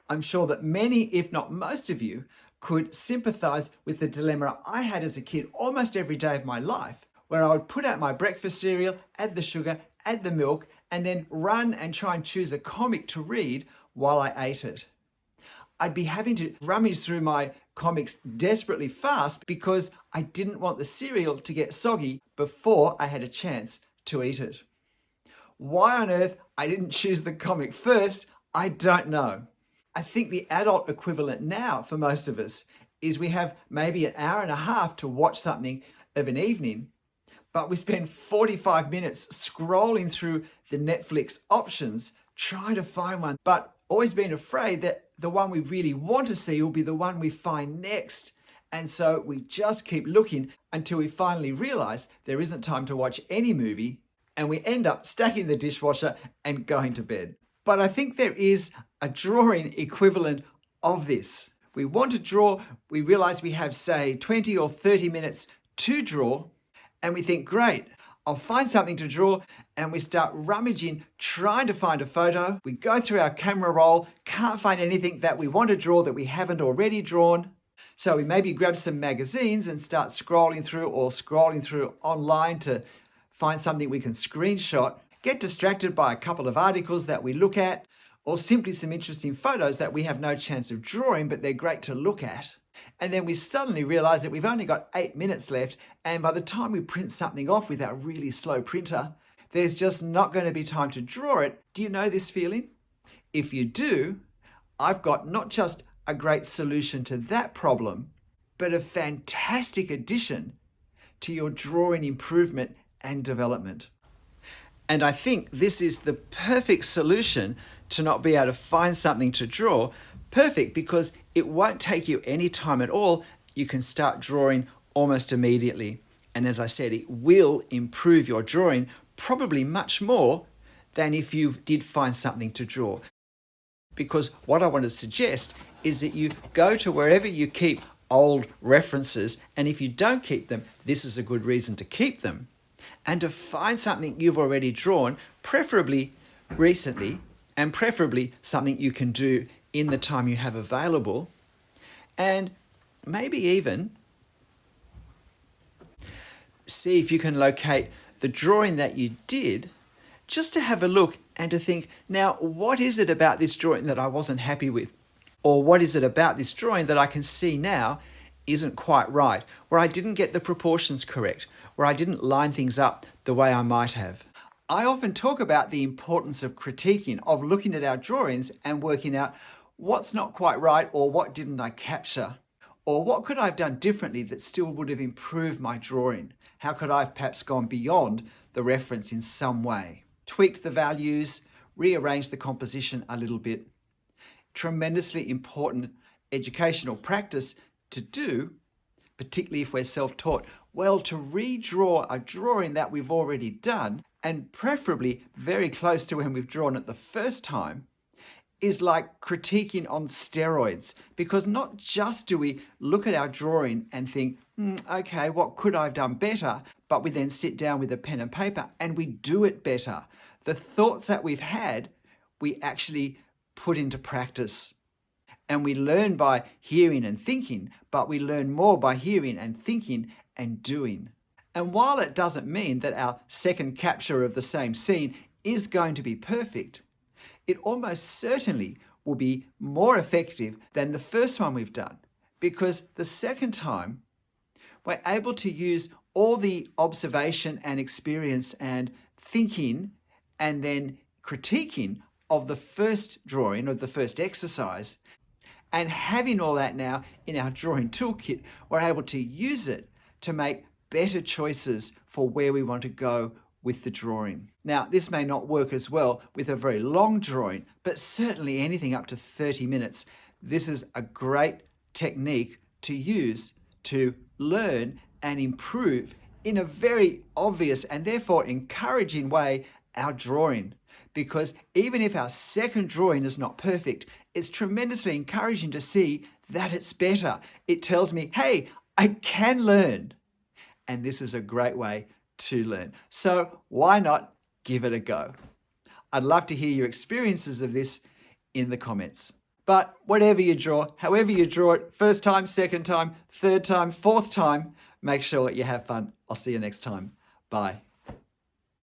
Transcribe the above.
I'm sure that many, if not most of you, could sympathize with the dilemma I had as a kid almost every day of my life, where I would put out my breakfast cereal, add the sugar, add the milk, and then run and try and choose a comic to read while I ate it. I'd be having to rummage through my comics desperately fast because I didn't want the cereal to get soggy before I had a chance to eat it. Why on earth I didn't choose the comic first, I don't know. I think the adult equivalent now for most of us is we have maybe an hour and a half to watch something of an evening, but we spend 45 minutes scrolling through the Netflix options trying to find one, but always being afraid that the one we really want to see will be the one we find next. And so we just keep looking until we finally realize there isn't time to watch any movie, and we end up stacking the dishwasher and going to bed. But I think there is a drawing equivalent of this. We want to draw, we realize we have, say, 20 or 30 minutes to draw, and we think, great, I'll find something to draw, and we start rummaging, trying to find a photo. We go through our camera roll, can't find anything that we want to draw that we haven't already drawn. So we maybe grab some magazines and start scrolling through online to find something we can screenshot, get distracted by a couple of articles that we look at, or simply some interesting photos that we have no chance of drawing, but they're great to look at. And then we suddenly realize that we've only got 8 minutes left, and by the time we print something off with our really slow printer, there's just not going to be time to draw it. Do you know this feeling? If you do, I've got not just a great solution to that problem, but a fantastic addition to your drawing improvement and development. And I think this is the perfect solution to not be able to find something to draw. Perfect because it won't take you any time at all. You can start drawing almost immediately. And as I said, it will improve your drawing probably much more than if you did find something to draw. Because what I want to suggest is that you go to wherever you keep old references, and if you don't keep them, this is a good reason to keep them, and to find something you've already drawn, preferably recently, and preferably something you can do in the time you have available, and maybe even see if you can locate the drawing that you did, just to have a look and to think, now, what is it about this drawing that I wasn't happy with? Or what is it about this drawing that I can see now isn't quite right, where I didn't get the proportions correct, where I didn't line things up the way I might have? I often talk about the importance of critiquing, of looking at our drawings and working out what's not quite right, or what didn't I capture, or what could I have done differently that still would have improved my drawing? How could I have perhaps gone beyond the reference in some way? Tweaked the values, rearranged the composition a little bit. Tremendously important educational practice to do, particularly if we're self-taught. Well, to redraw a drawing that we've already done, and preferably very close to when we've drawn it the first time, is like critiquing on steroids. Because not just do we look at our drawing and think, okay, what could I have done better? But we then sit down with a pen and paper and we do it better. The thoughts that we've had, we actually put into practice. And we learn by hearing and thinking, but we learn more by hearing and thinking and doing. And while it doesn't mean that our second capture of the same scene is going to be perfect, it almost certainly will be more effective than the first one we've done, because the second time we're able to use all the observation and experience and thinking and then critiquing of the first drawing, of the first exercise, and having all that now in our drawing toolkit, we're able to use it to make better choices for where we want to go with the drawing. Now, this may not work as well with a very long drawing, but certainly anything up to 30 minutes, this is a great technique to use to learn and improve in a very obvious and therefore encouraging way our drawing. Because even if our second drawing is not perfect, it's tremendously encouraging to see that it's better. It tells me, hey, I can learn. And this is a great way to learn. So why not give it a go? I'd love to hear your experiences of this in the comments. But whatever you draw, however you draw it, first time, second time, third time, fourth time, make sure you have fun. I'll see you next time. Bye.